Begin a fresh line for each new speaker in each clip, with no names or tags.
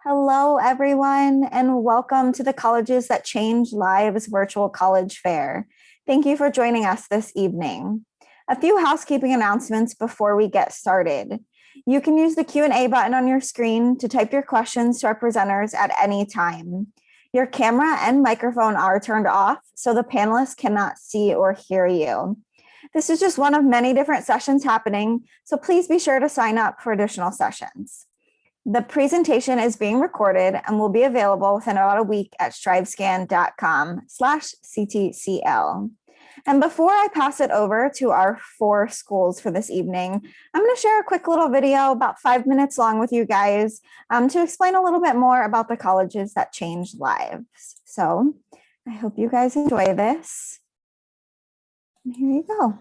Hello, everyone, and welcome to the Colleges That Change Lives virtual college fair. Thank you for joining us this evening. A few housekeeping announcements before we get started. You can use the Q&A button on your screen to type your questions to our presenters at any time. Your camera and microphone are turned off, so the panelists cannot see or hear you. This is just one of many different sessions happening, so please be sure to sign up for additional sessions. The presentation is being recorded and will be available within about a week at strivescan.com/CTCL. And before I pass it over to our 4 schools for this evening, I'm going to share a quick little video about 5 minutes long with you guys to explain a little bit more about the colleges that change lives. So I hope you guys enjoy this. And here you go.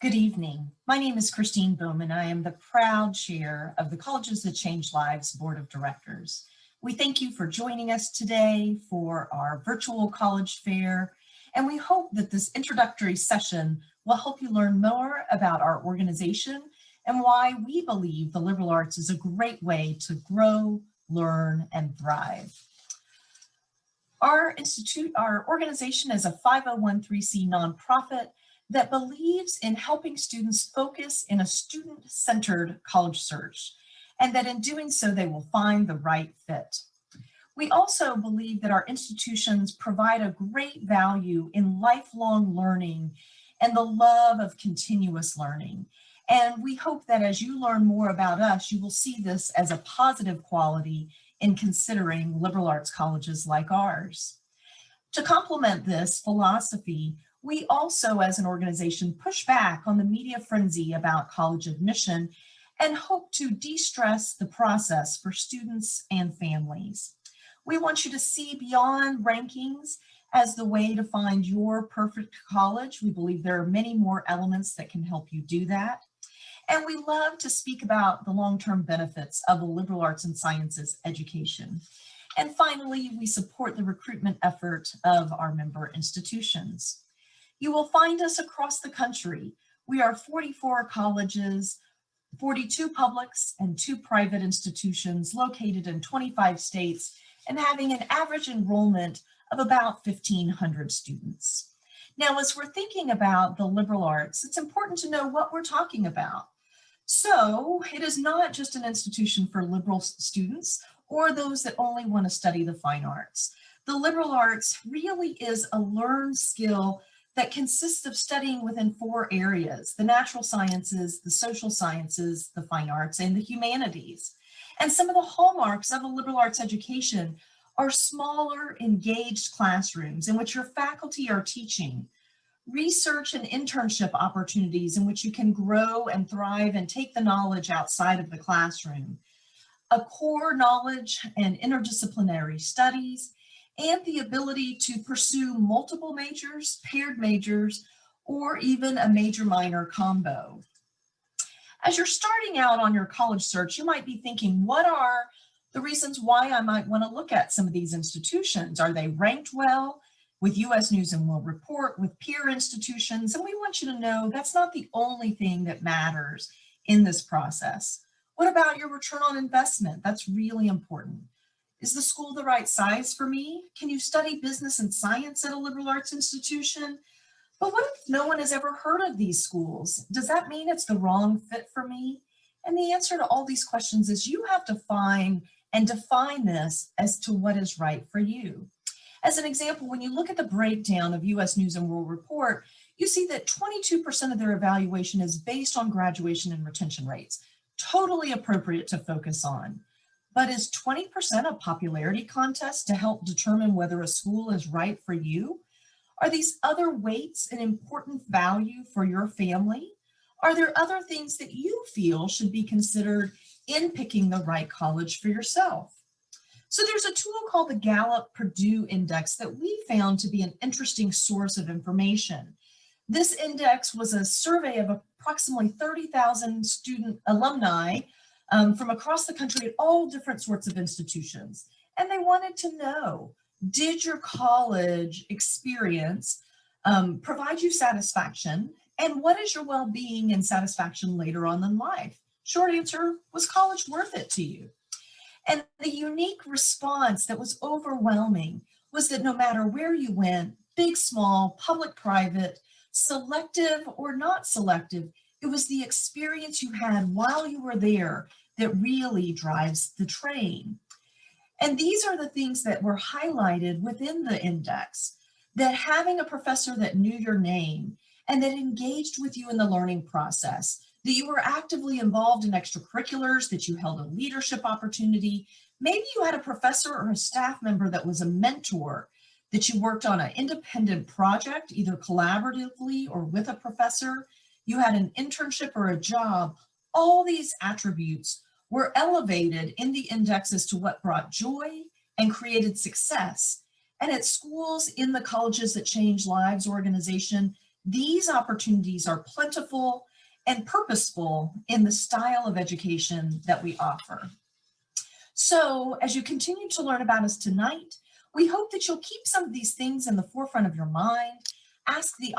Good evening. My name is Christine Bowman. I am the proud chair of the Colleges That Change Lives Board of Directors. We thank you for joining us today for our virtual college fair, and we hope that this introductory session will help you learn more about our organization and why we believe the liberal arts is a great way to grow, learn, and thrive. Our organization is a 501(c)(3) nonprofit that believes in helping students focus in a student-centered college search, and that in doing so, they will find the right fit. We also believe that our institutions provide a great value in lifelong learning and the love of continuous learning. And we hope that as you learn more about us, you will see this as a positive quality in considering liberal arts colleges like ours. To complement this philosophy, we also, as an organization, push back on the media frenzy about college admission and hope to de-stress the process for students and families. We want you to see beyond rankings as the way to find your perfect college. We believe there are many more elements that can help you do that. And we love to speak about the long-term benefits of a liberal arts and sciences education. And finally, we support the recruitment effort of our member institutions. You will find us across the country. We are 44 colleges, 42 publics, and 2 private institutions located in 25 states and having an average enrollment of about 1,500 students. Now, as we're thinking about the liberal arts, it's important to know what we're talking about. So it is not just an institution for liberal students or those that only want to study the fine arts. The liberal arts really is a learned skill that consists of studying within 4 areas: the natural sciences, the social sciences, the fine arts, and the humanities. And some of the hallmarks of a liberal arts education are smaller, engaged classrooms in which your faculty are teaching, research and internship opportunities in which you can grow and thrive and take the knowledge outside of the classroom, a core knowledge and interdisciplinary studies, and the ability to pursue multiple majors, paired majors, or even a major-minor combo. As you're starting out on your college search, you might be thinking, what are the reasons why I might want to look at some of these institutions? Are they ranked well with US News and World Report, with peer institutions? And we want you to know that's not the only thing that matters in this process. What about your return on investment? That's really important. Is the school the right size for me? Can you study business and science at a liberal arts institution? But what if no one has ever heard of these schools? Does that mean it's the wrong fit for me? And the answer to all these questions is you have to find and define this as to what is right for you. As an example, when you look at the breakdown of US News and World Report, you see that 22% of their evaluation is based on graduation and retention rates, totally appropriate to focus on. But is 20% a popularity contest to help determine whether a school is right for you? Are these other weights an important value for your family? Are there other things that you feel should be considered in picking the right college for yourself? So there's a tool called the Gallup-Purdue Index that we found to be an interesting source of information. This index was a survey of approximately 30,000 student alumni from across the country at all different sorts of institutions. And they wanted to know, did your college experience provide you satisfaction? And what is your well-being and satisfaction later on in life? Short answer, was college worth it to you? And the unique response that was overwhelming was that no matter where you went, big, small, public, private, selective or not selective, it was the experience you had while you were there that really drives the train. And these are the things that were highlighted within the index, that having a professor that knew your name and that engaged with you in the learning process, that you were actively involved in extracurriculars, that you held a leadership opportunity. Maybe you had a professor or a staff member that was a mentor, that you worked on an independent project, either collaboratively or with a professor. You had an internship or a job. All these attributes were elevated in the index as to what brought joy and created success. And at schools in the Colleges That Change Lives organization, these opportunities are plentiful and purposeful in the style of education that we offer. So as you continue to learn about us tonight, we hope that you'll keep some of these things in the forefront of your mind, ask the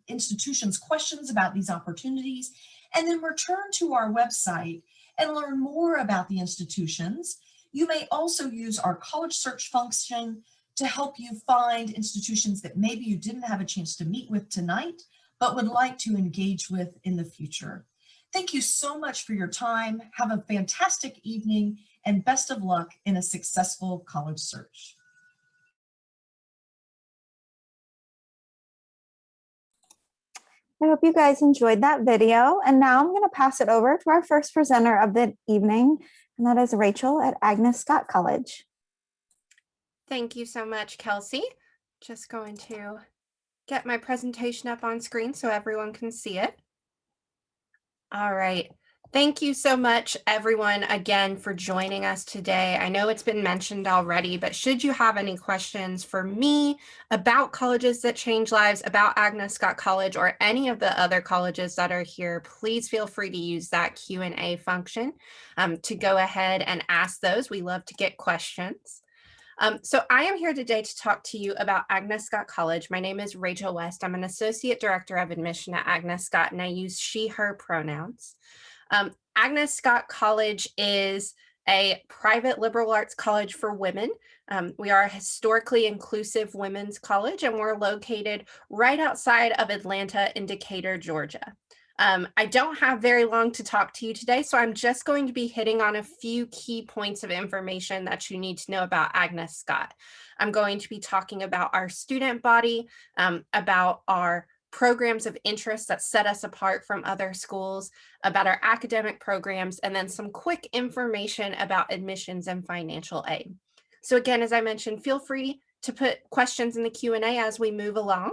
institutions questions about these opportunities, and then return to our website and learn more about the institutions. You may also use our college search function to help you find institutions that maybe you didn't have a chance to meet with tonight, but would like to engage with in the future. Thank you so much for your time. Have a fantastic evening and best of luck in a successful college search.
I hope you guys enjoyed that video. And now I'm going to pass it over to our first presenter of the evening, and that is Rachel at Agnes College.
Thank you so much, Kelsey. Just going to get my presentation up on screen so everyone can see it. All right. Thank you so much, everyone, again, for joining us today. I know it's been mentioned already, but should you have any questions for me about Colleges That Change Lives, about Agnes College, or any of the other colleges that are here, please feel free to use that Q&A function to go ahead and ask those. We love to get questions. So I am here today to talk to you about Agnes College. My name is Rachel West. I'm an Associate Director of Admission at Agnes, and I use she, her pronouns. Agnes College is a private liberal arts college for women. We are a historically inclusive women's college, and we're located right outside of Atlanta in Decatur, Georgia. I don't have very long to talk to you today, so I'm just going to be hitting on a few key points of information that you need to know about Agnes Scott. I'm going to be talking about our student body, about our programs of interest that set us apart from other schools, about our academic programs, and then some quick information about admissions and financial aid. So again, as I mentioned, feel free to put questions in the Q&A as we move along.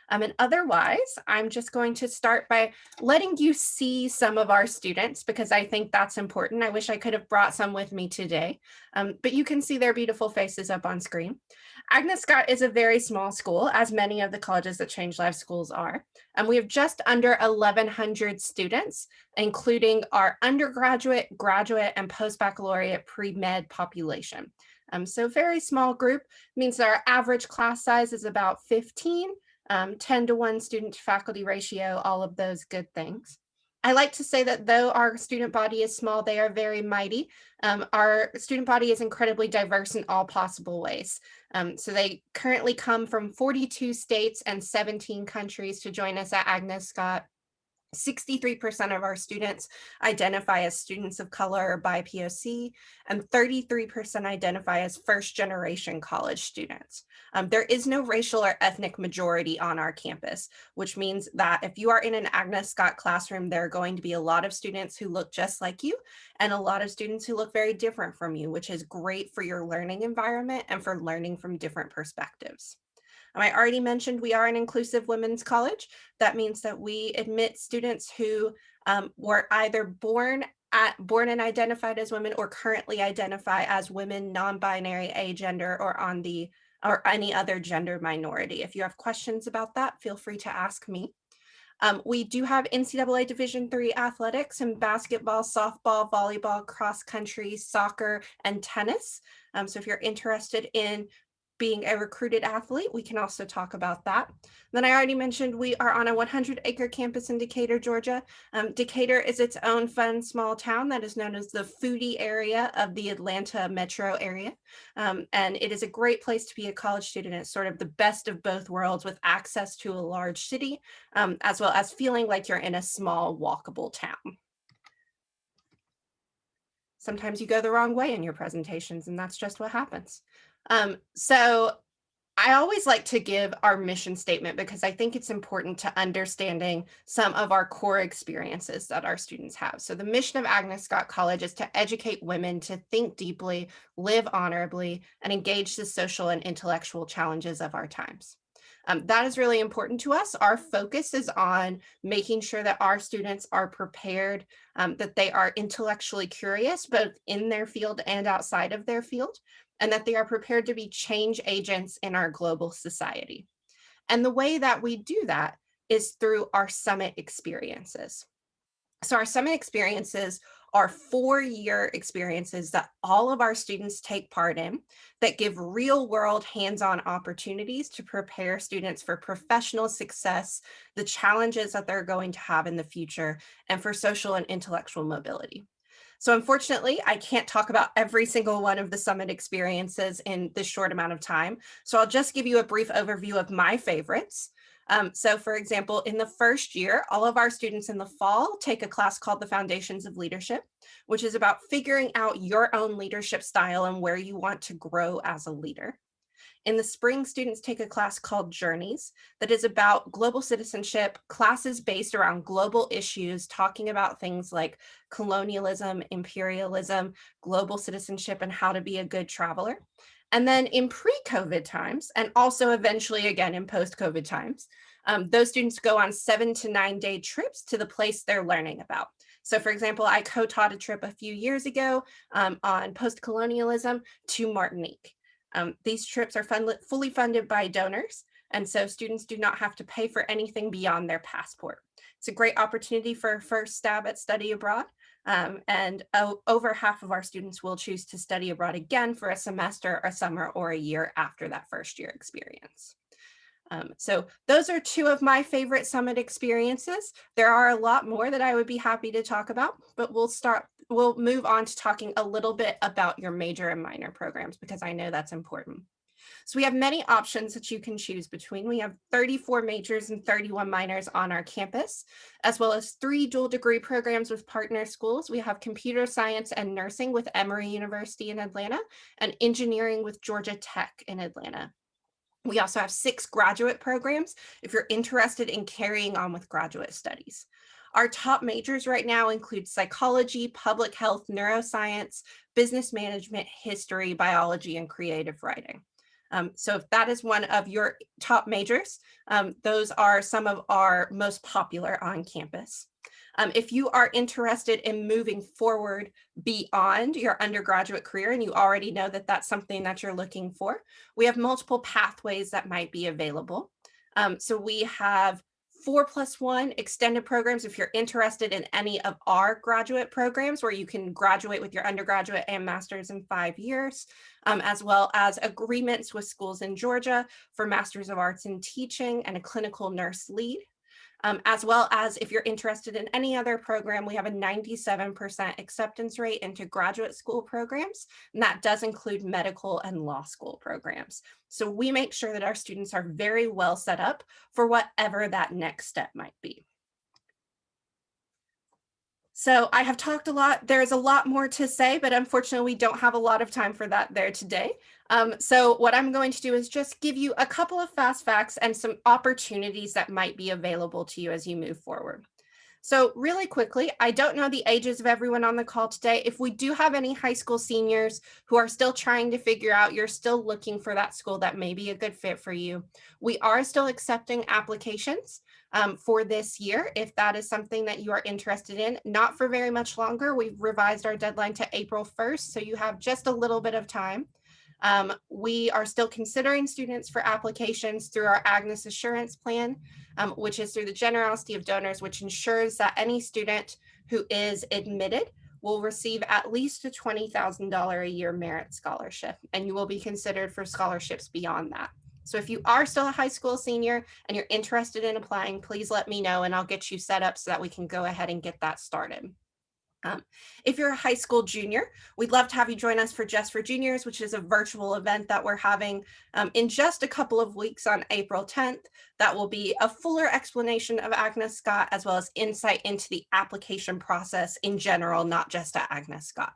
And otherwise, I'm just going to start by letting you see some of our students, because I think that's important. I wish I could have brought some with me today, but you can see their beautiful faces up on screen. Agnes Scott is a very small school, as many of the Colleges That Change Lives schools are. And we have just under 1,100 students, including our undergraduate, graduate, and post-baccalaureate pre-med population. So very small group, means that our average class size is about 15, 10-to-1 student to faculty ratio, all of those good things. I like to say that though our student body is small, they are very mighty. Our student body is incredibly diverse in all possible ways. So they currently come from 42 states and 17 countries to join us at Agnes Scott. 63% of our students identify as students of color or BIPOC, and 33% identify as first-generation college students. There is no racial or ethnic majority on our campus, which means that if you are in an Agnes Scott classroom, there are going to be a lot of students who look just like you and a lot of students who look very different from you, which is great for your learning environment and for learning from different perspectives. I already mentioned we are an inclusive women's college. That means that we admit students who were either born and identified as women or currently identify as women, non-binary, agender, or any other gender minority. If you have questions about that, feel free to ask me. We do have NCAA Division III athletics and basketball, softball, volleyball, cross country, soccer, and tennis. So if you're interested in being a recruited athlete, we can also talk about that. Then I already mentioned we are on a 100-acre campus in Decatur, Georgia. Decatur is its own fun small town that is known as the foodie area of the Atlanta metro area. And it is a great place to be a college student. It's sort of the best of both worlds with access to a large city, as well as feeling like you're in a small walkable town. Sometimes you go the wrong way in your presentations, and that's just what happens. So I always like to give our mission statement because I think it's important to understanding some of our core experiences that our students have. So the mission of Agnes College is to educate women to think deeply, live honorably, and engage the social and intellectual challenges of our times. That is really important to us. Our focus is on making sure that our students are prepared, that they are intellectually curious, both in their field and outside of their field, and that they are prepared to be change agents in our global society. And the way that we do that is through our summit experiences. So our summit experiences are 4-year experiences that all of our students take part in that give real world hands-on opportunities to prepare students for professional success, the challenges that they're going to have in the future, and for social and intellectual mobility. So unfortunately, I can't talk about every single one of the summit experiences in this short amount of time. So I'll just give you a brief overview of my favorites. So for example, in the first year, all of our students in the fall take a class called the Foundations of Leadership, which is about figuring out your own leadership style and where you want to grow as a leader. In the spring, students take a class called Journeys that is about global citizenship, classes based around global issues, talking about things like colonialism, imperialism, global citizenship, and how to be a good traveler. And then in pre-COVID times, and also eventually again in post-COVID times, those students go on 7 to 9 day trips to the place they're learning about. So for example, I co-taught a trip a few years ago on post-colonialism to Martinique. These trips are fully funded by donors, and so students do not have to pay for anything beyond their passport. It's a great opportunity for a first stab at study abroad, and over half of our students will choose to study abroad again for a semester, a summer, or a year after that first year experience. So those are 2 of my favorite summit experiences. There are a lot more that I would be happy to talk about, but we'll move on to talking a little bit about your major and minor programs because I know that's important. So we have many options that you can choose between. We have 34 majors and 31 minors on our campus, as well as 3 dual degree programs with partner schools. We have computer science and nursing with Emory University in Atlanta and engineering with Georgia Tech in Atlanta. We also have 6 graduate programs if you're interested in carrying on with graduate studies. Our top majors right now include psychology, public health, neuroscience, business management, history, biology, and creative writing. So if that is one of your top majors, those are some of our most popular on campus. If you are interested in moving forward beyond your undergraduate career and you already know that that's something that you're looking for, we have multiple pathways that might be available. So we have 4+1 extended programs if you're interested in any of our graduate programs where you can graduate with your undergraduate and master's in 5 years, as well as agreements with schools in Georgia for Masters of Arts in Teaching and a clinical nurse lead. As well as if you're interested in any other program, we have a 97% acceptance rate into graduate school programs, and that does include medical and law school programs. So we make sure that our students are very well set up for whatever that next step might be. So I have talked a lot. There's a lot more to say, but unfortunately, we don't have a lot of time for that there today. So what I'm going to do is just give you a couple of fast facts and some opportunities that might be available to you as you move forward. So really quickly, I don't know the ages of everyone on the call today. If we do have any high school seniors who are still trying to figure out, you're still looking for that school that may be a good fit for you, we are still accepting applications for this year, if that is something that you are interested in. Not for very much longer. We've revised our deadline to April 1st, so you have just a little bit of time. We are still considering students for applications through our Agnes Assurance Plan, which is through the generosity of donors, which ensures that any student who is admitted will receive at least a $20,000 a year merit scholarship, and you will be considered for scholarships beyond that. So if you are still a high school senior and you're interested in applying, please let me know and I'll get you set up so that we can go ahead and get that started. If you're a high school junior, we'd love to have you join us for Just for Juniors, which is a virtual event that we're having in just a couple of weeks on April 10th. That will be a fuller explanation of Agnes Scott, as well as insight into the application process in general, not just at Agnes Scott.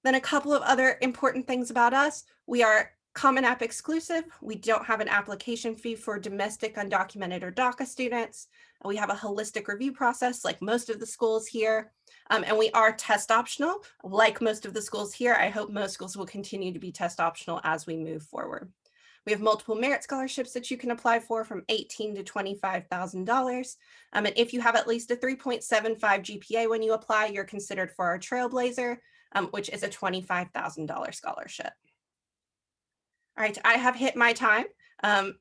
Then a couple of other important things about us. We are Common App exclusive. We don't have an application fee for domestic, undocumented, or DACA students. We have a holistic review process like most of the schools here. And we are test optional like most of the schools here. I hope most schools will continue to be test optional as we move forward. We have multiple merit scholarships that you can apply for from $18,000 to $25,000. And if you have at least a 3.75 GPA when you apply, you're considered for our Trailblazer, which is a $25,000 scholarship. All right, I have hit my time.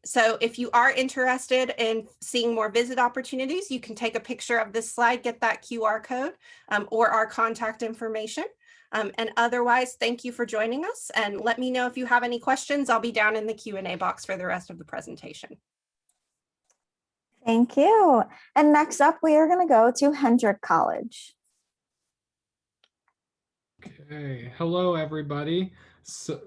So if you are interested in seeing more visit opportunities, you can take a picture of this slide, get that QR code or our contact information. And otherwise, thank you for joining us and let me know if you have any questions. I'll be down in the Q&A box for the rest of the presentation.
Thank you. And next up, we are going to go to Hendrix College.
Okay, hello everybody. So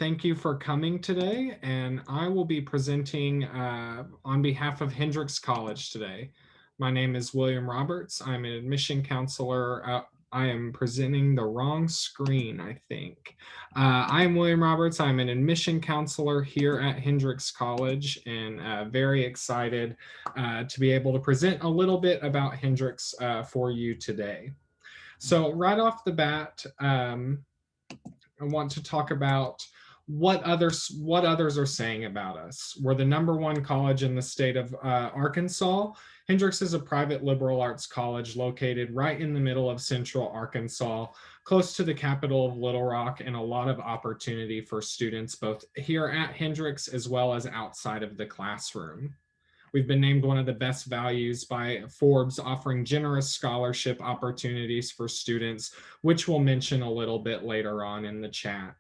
thank you for coming today, and I will be presenting on behalf of Hendrix College today. My name is William Roberts. I'm an admission counselor. I am presenting the wrong screen, I think. I am William Roberts. I'm an admission counselor here at Hendrix College, and very excited to be able to present a little bit about Hendrix for you today. So right off the bat, I want to talk about what others are saying about us. We're the #1 college in the state of Arkansas. Hendrix is a private liberal arts college located right in the middle of central Arkansas, close to the capital of Little Rock, and a lot of opportunity for students both here at Hendrix as well as outside of the classroom. We've been named one of the best values by Forbes, offering generous scholarship opportunities for students, which we'll mention a little bit later on in the chat.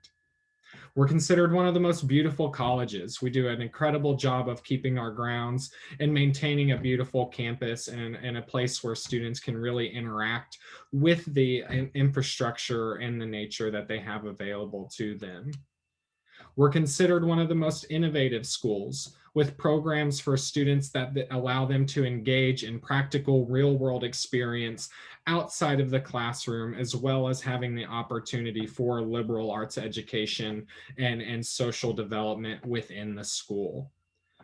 We're considered one of the most beautiful colleges. We do an incredible job of keeping our grounds and maintaining a beautiful campus and a place where students can really interact with the infrastructure and the nature that they have available to them. We're considered one of the most innovative schools, with programs for students that allow them to engage in practical real-world experience outside of the classroom, as well as having the opportunity for liberal arts education and social development within the school.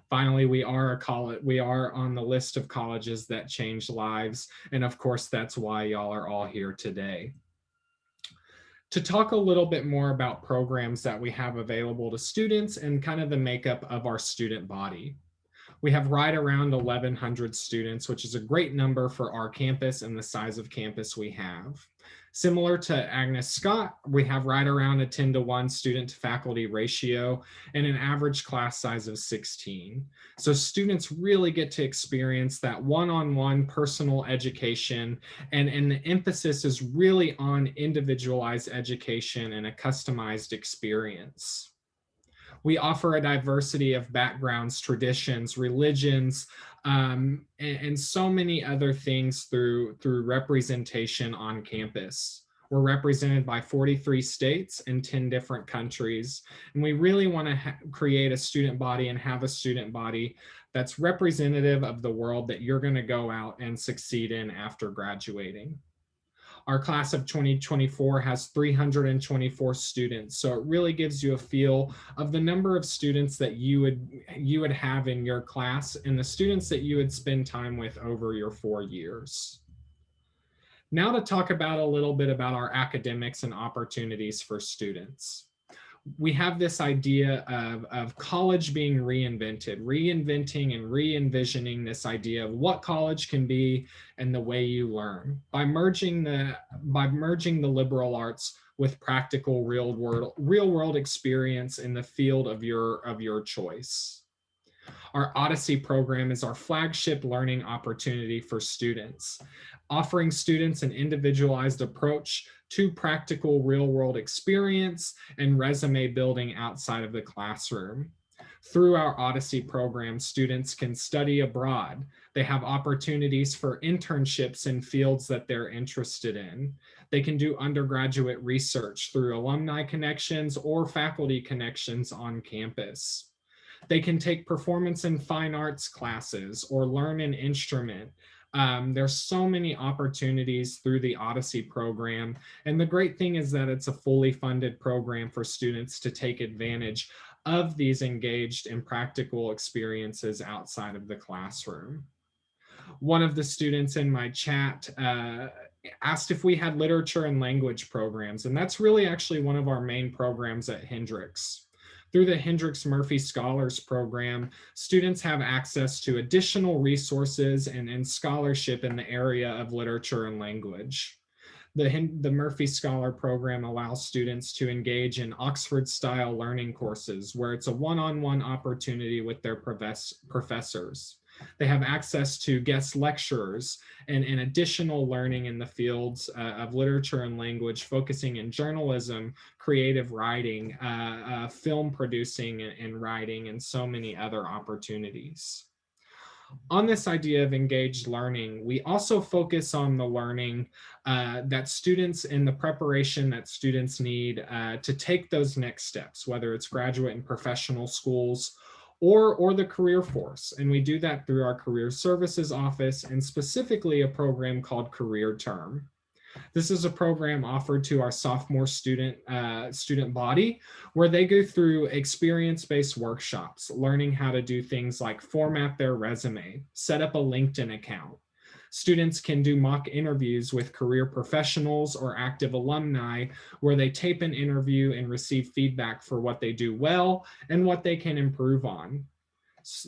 Finally, we are on the list of colleges that change lives, and of course, that's why y'all are all here today. To talk a little bit more about programs that we have available to students and kind of the makeup of our student body. We have right around 1,100 students, which is a great number for our campus and the size of campus we have. Similar to Agnes Scott, we have right around a 10-to-1 student to faculty ratio and an average class size of 16. So students really get to experience that one-on-one personal education, and the emphasis is really on individualized education and a customized experience. We offer a diversity of backgrounds, traditions, religions, and so many other things through representation on campus. We're represented by 43 states and 10 different countries. And we really want to create a student body and have a student body that's representative of the world that you're going to go out and succeed in after graduating. Our class of 2024 has 324 students, so it really gives you a feel of the number of students that you would have in your class and the students that you would spend time with over your 4 years. Now to talk about a little bit about our academics and opportunities for students. We have this idea of college being reinventing and re-envisioning this idea of what college can be and the way you learn by merging the liberal arts with practical real world experience in the field of your choice. Our Odyssey program is our flagship learning opportunity for students, offering students an individualized approach to practical real-world experience and resume building outside of the classroom. Through our Odyssey program, students can study abroad. They have opportunities for internships in fields that they're interested in. They can do undergraduate research through alumni connections or faculty connections on campus. They can take performance and fine arts classes or learn an instrument. There's so many opportunities through the Odyssey program. And the great thing is that it's a fully funded program for students to take advantage of these engaged and practical experiences outside of the classroom. One of the students in my chat asked if we had literature and language programs, and that's really actually one of our main programs at Hendrix. Through the Hendrix Murphy Scholars Program, students have access to additional resources and scholarship in the area of literature and language. The Murphy Scholar Program allows students to engage in Oxford-style learning courses where it's a one-on-one opportunity with their professors. They have access to guest lecturers and additional learning in the fields of literature and language, focusing in journalism, creative writing, film producing and writing, and so many other opportunities. On this idea of engaged learning, we also focus on the learning that students in the preparation that students need to take those next steps, whether it's graduate and professional schools or the career force. And we do that through our career services office and specifically a program called Career Term. This is a program offered to our sophomore student body where they go through experience-based workshops, learning how to do things like format their resume, set up a LinkedIn account. Students can do mock interviews with career professionals or active alumni where they tape an interview and receive feedback for what they do well and what they can improve on.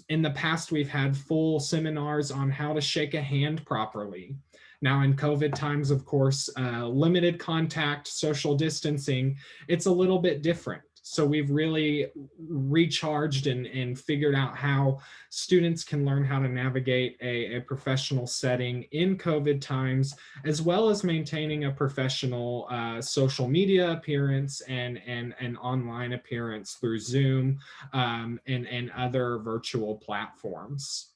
In the past, we've had full seminars on how to shake a hand properly. Now in COVID times, of course, limited contact, social distancing, it's a little bit different. So we've really recharged and figured out how students can learn how to navigate a professional setting in COVID times, as well as maintaining a professional social media appearance and an online appearance through Zoom and other virtual platforms.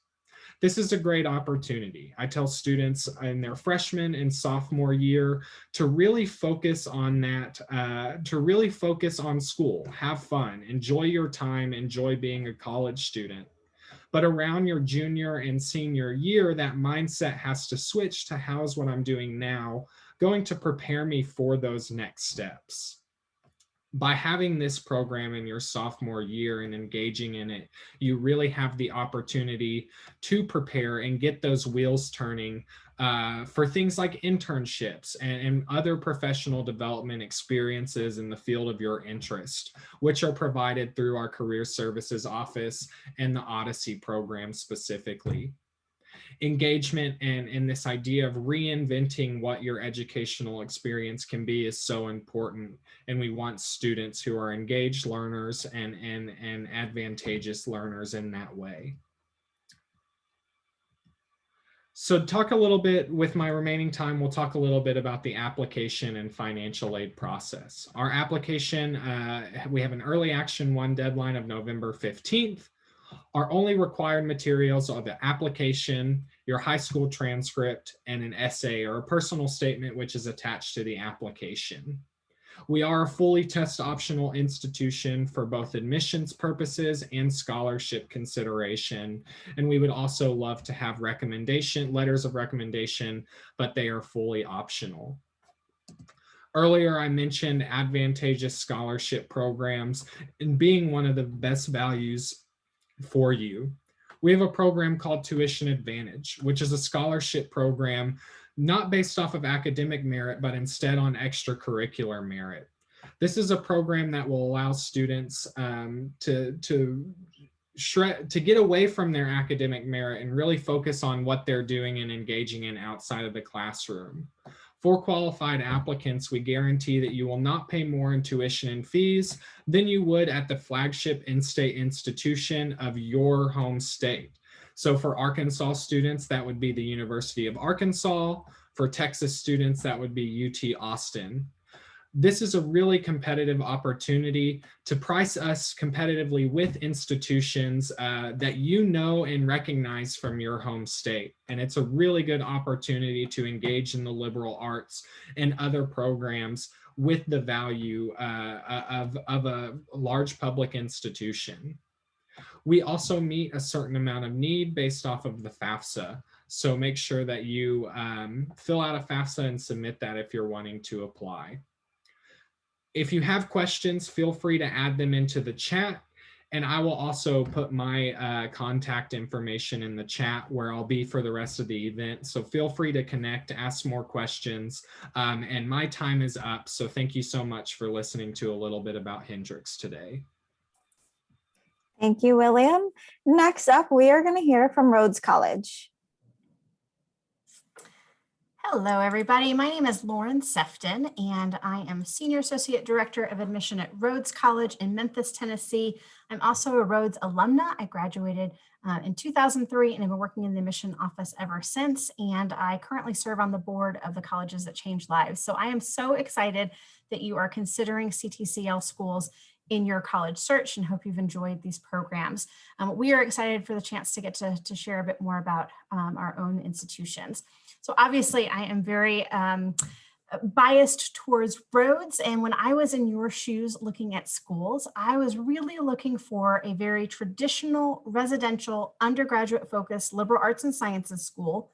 This is a great opportunity. I tell students in their freshman and sophomore year to really focus on that, to really focus on school, have fun, enjoy your time, enjoy being a college student. But around your junior and senior year, that mindset has to switch to how's what I'm doing now going to prepare me for those next steps. By having this program in your sophomore year and engaging in it, you really have the opportunity to prepare and get those wheels turning for things like internships and other professional development experiences in the field of your interest, which are provided through our Career Services Office and the Odyssey program specifically. Engagement and this idea of reinventing what your educational experience can be is so important. And we want students who are engaged learners and advantageous learners in that way. So talk a little bit, with my remaining time, we'll talk a little bit about the application and financial aid process. Our application, we have an early action 1 deadline of November 15th. Our only required materials are the application, your high school transcript, and an essay or a personal statement which is attached to the application. We are a fully test optional institution for both admissions purposes and scholarship consideration. And we would also love to have letters of recommendation, but they are fully optional. Earlier, I mentioned advantageous scholarship programs and being one of the best values for you. We have a program called Tuition Advantage, which is a scholarship program not based off of academic merit, but instead on extracurricular merit. This is a program that will allow students to get away from their academic merit and really focus on what they're doing and engaging in outside of the classroom. For qualified applicants, we guarantee that you will not pay more in tuition and fees than you would at the flagship in-state institution of your home state. So for Arkansas students, that would be the University of Arkansas. For Texas students, that would be UT Austin. This is a really competitive opportunity to price us competitively with institutions that you know and recognize from your home state. And it's a really good opportunity to engage in the liberal arts and other programs with the value of a large public institution. We also meet a certain amount of need based off of the FAFSA. So make sure that you fill out a FAFSA and submit that if you're wanting to apply. If you have questions, feel free to add them into the chat, and I will also put my contact information in the chat where I'll be for the rest of the event. So feel free to connect, ask more questions, and my time is up. So thank you so much for listening to a little bit about Hendrix today.
Thank you, William. Next up, we are going to hear from Rhodes College.
Hello, everybody. My name is Lauren Sefton, and I am Senior Associate Director of Admission at Rhodes College in Memphis, Tennessee. I'm also a Rhodes alumna. I graduated in 2003 and have been working in the admission office ever since. And I currently serve on the board of the Colleges That Change Lives. So I am so excited that you are considering CTCL schools in your college search and hope you've enjoyed these programs. We are excited for the chance to get to share a bit more about our own institutions. So obviously I am very biased towards Rhodes. And when I was in your shoes looking at schools, I was really looking for a very traditional residential undergraduate focused liberal arts and sciences school,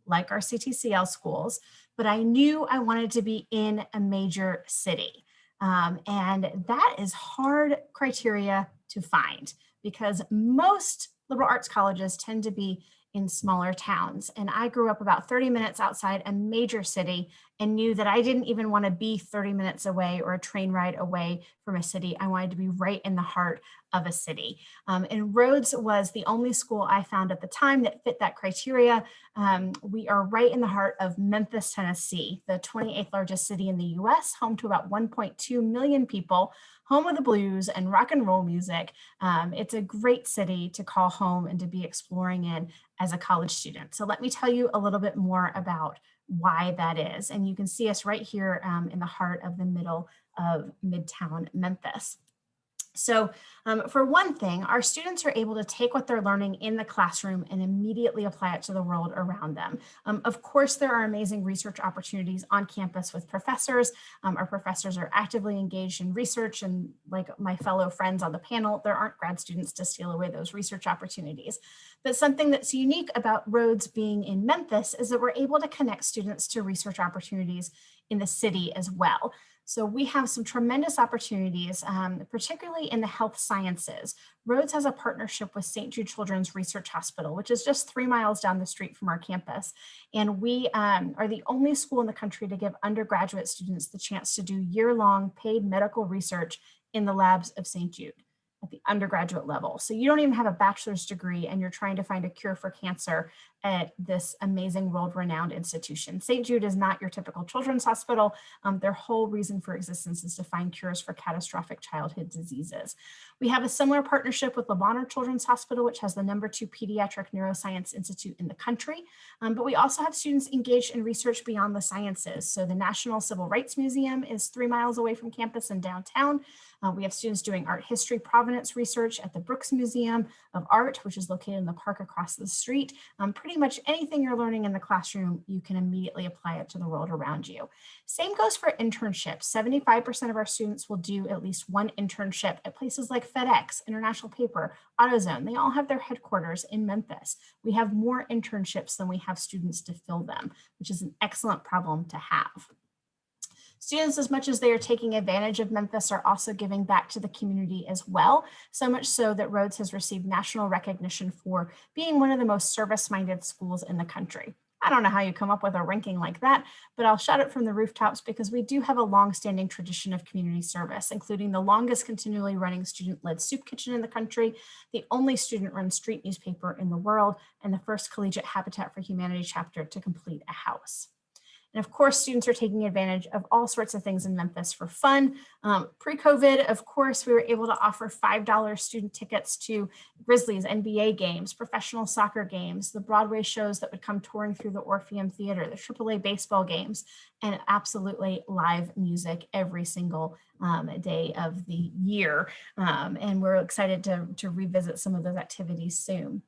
like our CTCL schools, but I knew I wanted to be in a major city. And that is hard criteria to find because most liberal arts colleges tend to be in smaller towns. And I grew up about 30 minutes outside a major city and knew that I didn't even want to be 30 minutes away or a train ride away from a city. I wanted to be right in the heart of a city. And Rhodes was the only school I found at the time that fit that criteria. We are right in the heart of Memphis, Tennessee, the 28th largest city in the US, home to about 1.2 million people, home of the blues and rock and roll music. It's a great city to call home and to be exploring in as a college student. So let me tell you a little bit more about why that is. And you can see us right here in the heart of the middle of Midtown Memphis. So for one thing, our students are able to take what they're learning in the classroom and immediately apply it to the world around them. Of course, there are amazing research opportunities on campus with professors. Our professors are actively engaged in research, and like my fellow friends on the panel, there aren't grad students to steal away those research opportunities. But something that's unique about Rhodes being in Memphis is that we're able to connect students to research opportunities in the city as well. So we have some tremendous opportunities, particularly in the health sciences. Rhodes has a partnership with St. Jude Children's Research Hospital, which is just 3 miles down the street from our campus. And we are the only school in the country to give undergraduate students the chance to do year-long paid medical research in the labs of St. Jude at the undergraduate level. So you don't even have a bachelor's degree and you're trying to find a cure for cancer at this amazing world-renowned institution. St. Jude is not your typical children's hospital. Their whole reason for existence is to find cures for catastrophic childhood diseases. We have a similar partnership with Le Bonheur Children's Hospital, which has the #2 pediatric neuroscience institute in the country. But we also have students engaged in research beyond the sciences. So the National Civil Rights Museum is 3 miles away from campus in downtown. We have students doing art history provenance research at the Brooks Museum of Art, which is located in the park across the street. Pretty much anything you're learning in the classroom, you can immediately apply it to the world around you. Same goes for internships. 75% of our students will do at least one internship at places like FedEx, International Paper, AutoZone. They all have their headquarters in Memphis. We have more internships than we have students to fill them, which is an excellent problem to have. Students, as much as they are taking advantage of Memphis, are also giving back to the community as well, so much so that Rhodes has received national recognition for being one of the most service-minded schools in the country. I don't know how you come up with a ranking like that, but I'll shout it from the rooftops because we do have a long-standing tradition of community service, including the longest continually running student-led soup kitchen in the country, the only student-run street newspaper in the world, and the first collegiate Habitat for Humanity chapter to complete a house. And of course, students are taking advantage of all sorts of things in Memphis for fun. Pre-COVID, of course, we were able to offer $5 student tickets to Grizzlies, NBA games, professional soccer games, the Broadway shows that would come touring through the Orpheum Theater, the AAA baseball games, and absolutely live music every single day of the year. And we're excited to revisit some of those activities soon.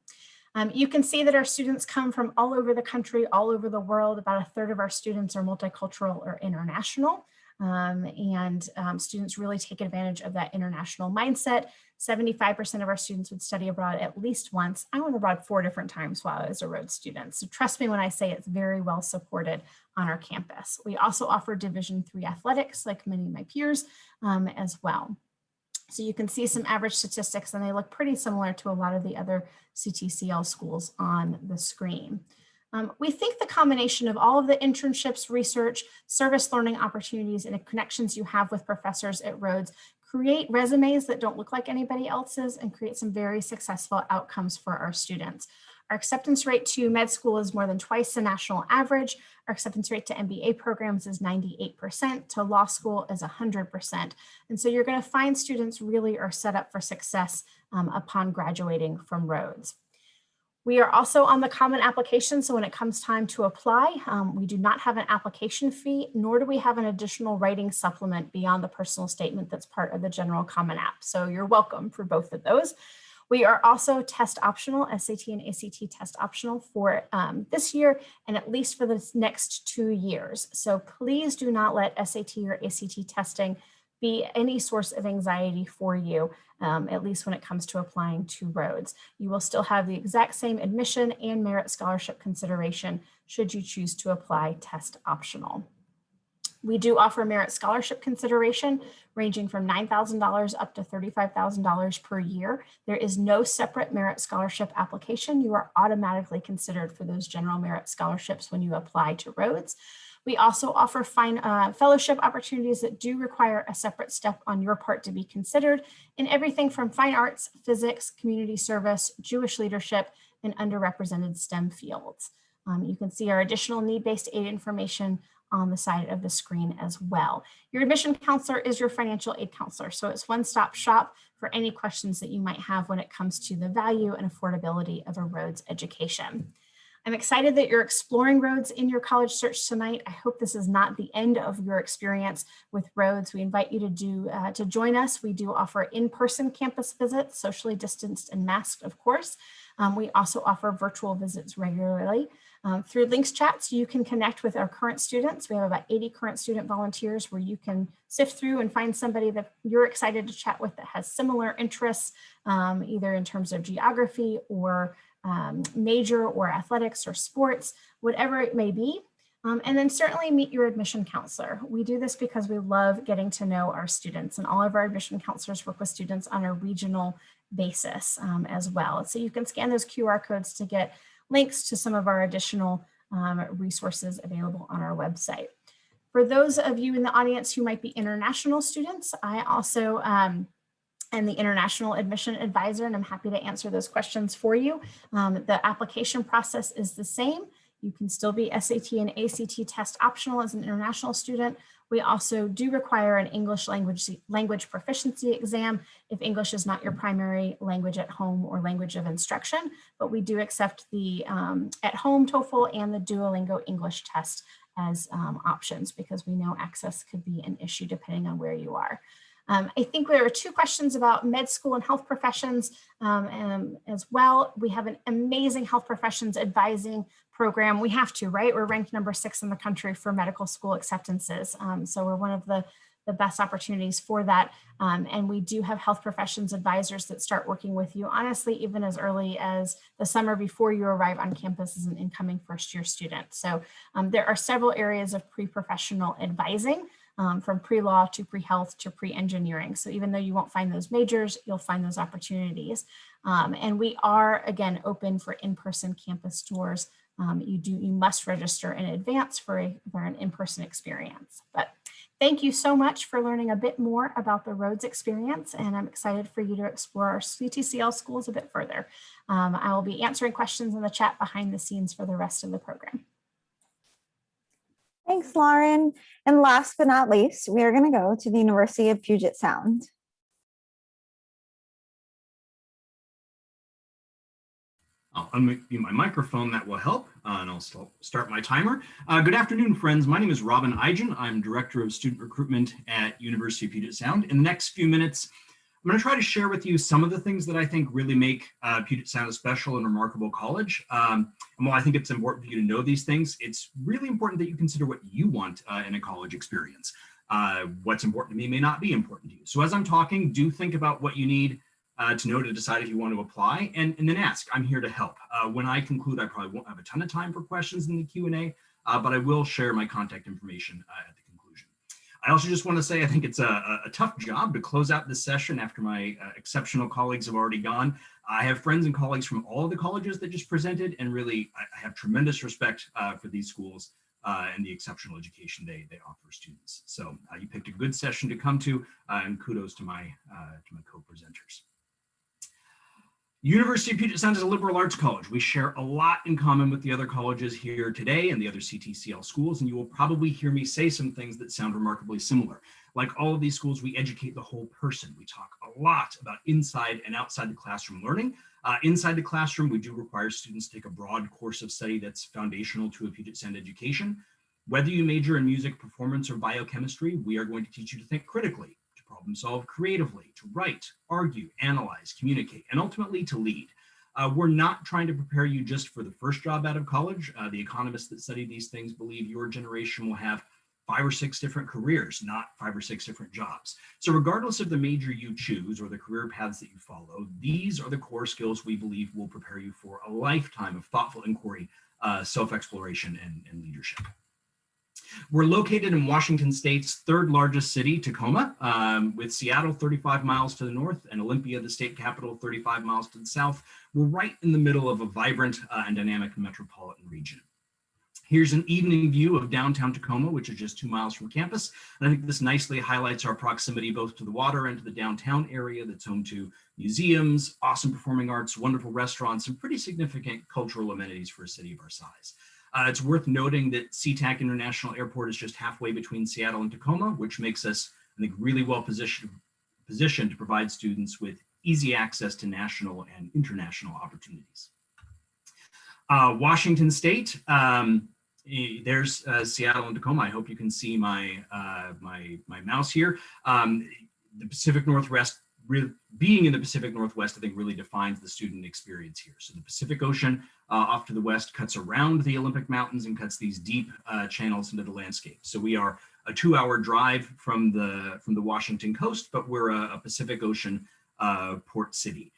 You can see that our students come from all over the country, all over the world. About a third of our students are multicultural or international. Students really take advantage of that international mindset. 75% of our students would study abroad at least once. I went abroad 4 different times while I was a Rhodes student. So trust me when I say it's very well supported on our campus. We also offer Division III athletics, like many of my peers, as well. So you can see some average statistics, and they look pretty similar to a lot of the other CTCL schools on the screen. We think the combination of all of the internships, research, service learning opportunities, and the connections you have with professors at Rhodes create resumes that don't look like anybody else's and create some very successful outcomes for our students. Our acceptance rate to med school is more than twice the national average. Our acceptance rate to MBA programs is 98%, to law school is 100%. And so you're going to find students really are set up for success upon graduating from Rhodes. We are also on the Common Application, so when it comes time to apply, we do not have an application fee, nor do we have an additional writing supplement beyond the personal statement that's part of the General Common App. So you're welcome for both of those. We are also test optional, SAT and ACT test optional for this year and at least for the next 2 years. So please do not let SAT or ACT testing be any source of anxiety for you, at least when it comes to applying to Rhodes. You will still have the exact same admission and merit scholarship consideration should you choose to apply test optional. We do offer merit scholarship consideration ranging from $9,000 up to $35,000 per year. There is no separate merit scholarship application. You are automatically considered for those general merit scholarships when you apply to Rhodes. We also offer fellowship opportunities that do require a separate step on your part to be considered in everything from fine arts, physics, community service, Jewish leadership, and underrepresented STEM fields. You can see our additional need-based aid information on the side of the screen as well. Your admission counselor is your financial aid counselor, so it's one-stop shop for any questions that you might have when it comes to the value and affordability of a Rhodes education. I'm excited that you're exploring Rhodes in your college search tonight. I hope this is not the end of your experience with Rhodes. We invite you to join us. We do offer in-person campus visits, socially distanced and masked, of course. We also offer virtual visits regularly. Through Links Chats, you can connect with our current students. We have about 80 current student volunteers where you can sift through and find somebody that you're excited to chat with that has similar interests, either in terms of geography or major or athletics or sports, whatever it may be. And then certainly meet your admission counselor. We do this because we love getting to know our students, and all of our admission counselors work with students on a regional basis as well. So you can scan those QR codes to get links to some of our additional resources available on our website. For those of you in the audience who might be international students, I also am the International Admission Advisor, and I'm happy to answer those questions for you. The application process is the same. You can still be SAT and ACT test optional as an international student. We also do require an English language proficiency exam if English is not your primary language at home or language of instruction, but we do accept the at-home TOEFL and the Duolingo English test as options because we know access could be an issue depending on where you are. I think there are 2 questions about med school and health professions as well. We have an amazing health professions advising program. We have to, right? We're ranked number 6 in the country for medical school acceptances. So we're one of the best opportunities for that. And we do have health professions advisors that start working with you, honestly, even as early as the summer before you arrive on campus as an incoming first-year student. So there are several areas of pre-professional advising. From pre-law to pre-health to pre-engineering. So even though you won't find those majors, you'll find those opportunities. And we are, again, open for in-person campus tours. You must register in advance for an in-person experience. But thank you so much for learning a bit more about the Rhodes experience, and I'm excited for you to explore our CTCL schools a bit further. I will be answering questions in the chat behind the scenes for the rest of the program.
Thanks, Lauren. And last but not least, we are going to go to the University of Puget Sound.
I'll unmute my microphone, that will help, and I'll start my timer. Good afternoon, friends. My name is Robin Eigen. I'm Director of Student Recruitment at University of Puget Sound. In the next few minutes, I'm going to try to share with you some of the things that I think really make Puget Sound a special and remarkable college. And while I think it's important for you to know these things, it's really important that you consider what you want in a college experience. What's important to me may not be important to you. So as I'm talking, do think about what you need to know to decide if you want to apply, and then ask. I'm here to help. When I conclude, I probably won't have a ton of time for questions in the Q&A, but I will share my contact information at the conclusion. I also just want to say I think it's a tough job to close out this session after my exceptional colleagues have already gone. I have friends and colleagues from all of the colleges that just presented, and really I have tremendous respect for these schools and the exceptional education they offer students. So you picked a good session to come to, and kudos to my co-presenters. University of Puget Sound is a liberal arts college. We share a lot in common with the other colleges here today and the other CTCL schools, and you will probably hear me say some things that sound remarkably similar. Like all of these schools, we educate the whole person. We talk a lot about inside and outside the classroom learning. Inside the classroom, we do require students to take a broad course of study that's foundational to a Puget Sound education. Whether you major in music, performance, or biochemistry, we are going to teach you to think critically, problem solve creatively, to write, argue, analyze, communicate, and ultimately to lead. We're not trying to prepare you just for the first job out of college. The economists that study these things believe your generation will have 5 or 6 different careers, not 5 or 6 different jobs. So regardless of the major you choose or the career paths that you follow, these are the core skills we believe will prepare you for a lifetime of thoughtful inquiry, self-exploration, and leadership. We're located in Washington State's third largest city, Tacoma, with Seattle 35 miles to the north and Olympia, the state capital, 35 miles to the south. We're right in the middle of a vibrant and dynamic metropolitan region. Here's an evening view of downtown Tacoma, which is just 2 miles from campus. And I think this nicely highlights our proximity both to the water and to the downtown area that's home to museums, awesome performing arts, wonderful restaurants, and pretty significant cultural amenities for a city of our size. It's worth noting that SeaTac International Airport is just halfway between Seattle and Tacoma, which makes us, I think, really well positioned to provide students with easy access to national and international opportunities. Washington State, there's Seattle and Tacoma. I hope you can see my mouse here. The Pacific Northwest, being in the Pacific Northwest, I think really defines the student experience here. So the Pacific Ocean off to the west cuts around the Olympic Mountains and cuts these deep channels into the landscape. So we are a 2-hour drive from the Washington coast, but we're a Pacific Ocean port city.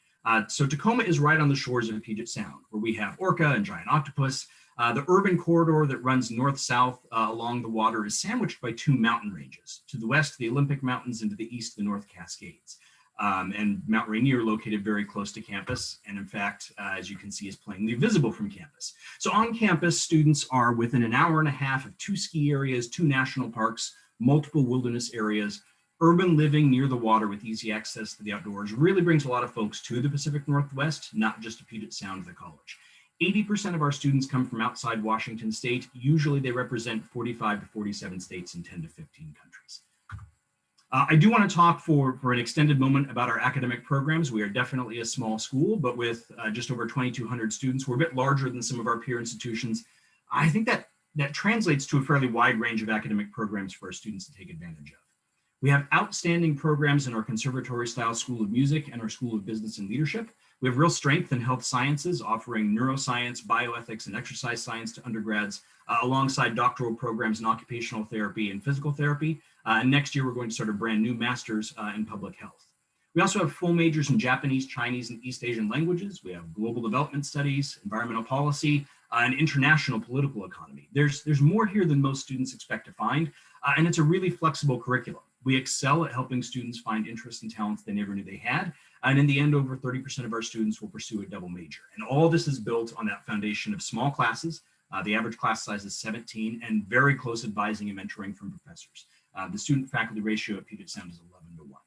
So Tacoma is right on the shores of Puget Sound, where we have orca and giant octopus. The urban corridor that runs north-south along the water is sandwiched by 2 mountain ranges. To the west, the Olympic Mountains, and to the east, the North Cascades. And Mount Rainier, located very close to campus, and in fact, as you can see, is plainly visible from campus. So on campus, students are within an hour and a half of 2 ski areas, 2 national parks, multiple wilderness areas. Urban living near the water with easy access to the outdoors really brings a lot of folks to the Pacific Northwest, not just to Puget Sound, the college. 80% of our students come from outside Washington State. Usually they represent 45 to 47 states and 10 to 15 countries. I do want to talk for an extended moment about our academic programs. We are definitely a small school, but with just over 2,200 students, we're a bit larger than some of our peer institutions. I think that translates to a fairly wide range of academic programs for our students to take advantage of. We have outstanding programs in our conservatory-style School of Music and our School of Business and Leadership. We have real strength in health sciences, offering neuroscience, bioethics, and exercise science to undergrads, alongside doctoral programs in occupational therapy and physical therapy. And next year, we're going to start a brand new master's in public health. We also have full majors in Japanese, Chinese, and East Asian languages. We have global development studies, environmental policy, and international political economy. There's more here than most students expect to find, and it's a really flexible curriculum. We excel at helping students find interests and talents they never knew they had. And in the end, over 30% of our students will pursue a double major. And all this is built on that foundation of small classes. The average class size is 17, and very close advising and mentoring from professors. The student-faculty ratio at Puget Sound is 11 to 1.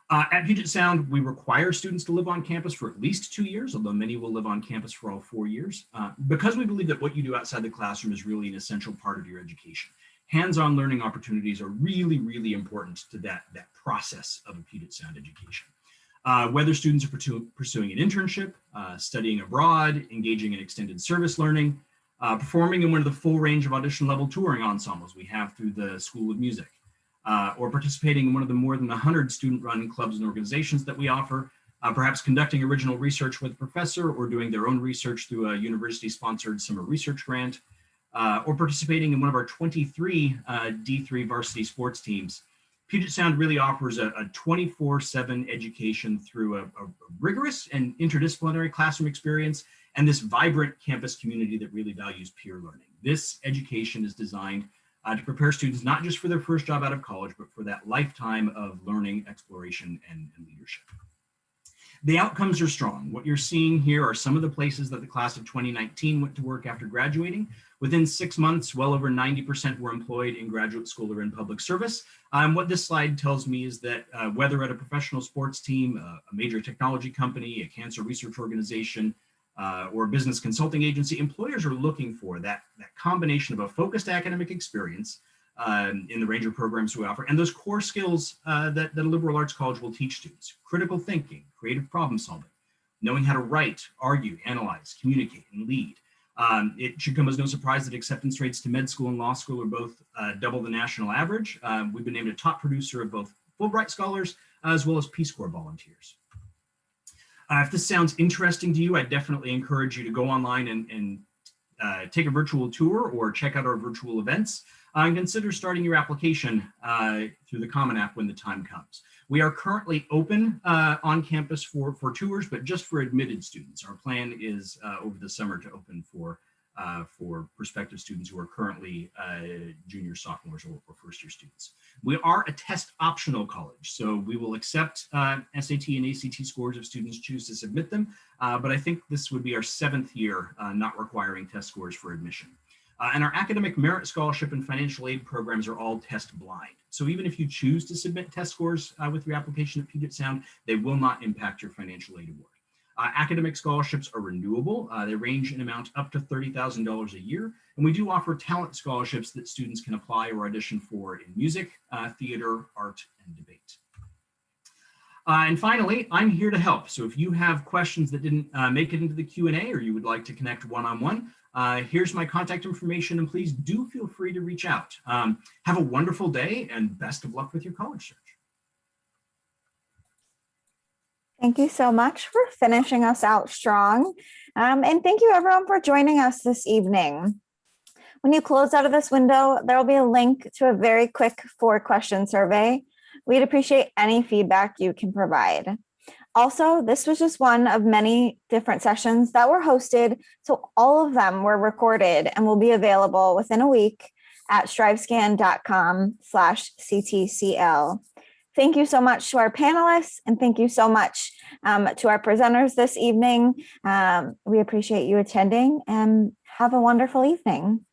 At Puget Sound, we require students to live on campus for at least 2 years, although many will live on campus for all 4 years, because we believe that what you do outside the classroom is really an essential part of your education. Hands-on learning opportunities are really, really important to that process of a Puget Sound education. Whether students are pursuing an internship, studying abroad, engaging in extended service learning, performing in one of the full range of audition level touring ensembles we have through the School of Music, or participating in one of the more than 100 student-run clubs and organizations that we offer, perhaps conducting original research with a professor or doing their own research through a university-sponsored summer research grant, or participating in one of our 23 D3 varsity sports teams. Puget Sound really offers a 24/7 education through a rigorous and interdisciplinary classroom experience and this vibrant campus community that really values peer learning. This education is designed to prepare students not just for their first job out of college, but for that lifetime of learning, exploration, and leadership. The outcomes are strong. What you're seeing here are some of the places that the class of 2019 went to work after graduating. Within 6 months, well over 90% were employed in graduate school or in public service. What this slide tells me is that whether at a professional sports team, a major technology company, a cancer research organization, or a business consulting agency, employers are looking for that combination of a focused academic experience in the range of programs we offer, and those core skills that a liberal arts college will teach students: critical thinking, creative problem solving, knowing how to write, argue, analyze, communicate, and lead. It should come as no surprise that acceptance rates to med school and law school are both double the national average. We've been named a top producer of both Fulbright scholars as well as Peace Corps volunteers. If this sounds interesting to you, I definitely encourage you to go online and take a virtual tour or check out our virtual events and consider starting your application through the Common App when the time comes. We are currently open on campus for tours, but just for admitted students. Our plan is over the summer to open for prospective students who are currently junior, sophomores, or first-year students. We are a test optional college, so we will accept SAT and ACT scores if students choose to submit them, but I think this would be our 7th year not requiring test scores for admission. And our academic merit scholarship and financial aid programs are all test blind. So even if you choose to submit test scores with your application at Puget Sound, they will not impact your financial aid award. Academic scholarships are renewable. They range in amount up to $30,000 a year. And we do offer talent scholarships that students can apply or audition for in music, theater, art, and debate. And finally, I'm here to help. So if you have questions that didn't make it into the Q&A or you would like to connect one-on-one, here's my contact information, and please do feel free to reach out. Have a wonderful day and best of luck with your college search.
Thank you so much for finishing us out strong. And thank you everyone for joining us this evening. When you close out of this window, there will be a link to a very quick 4-question survey. We'd appreciate any feedback you can provide. Also, this was just one of many different sessions that were hosted, so all of them were recorded and will be available within a week at strivescan.com/CTCL. Thank you so much to our panelists, and thank you so much to our presenters this evening. We appreciate you attending, and have a wonderful evening.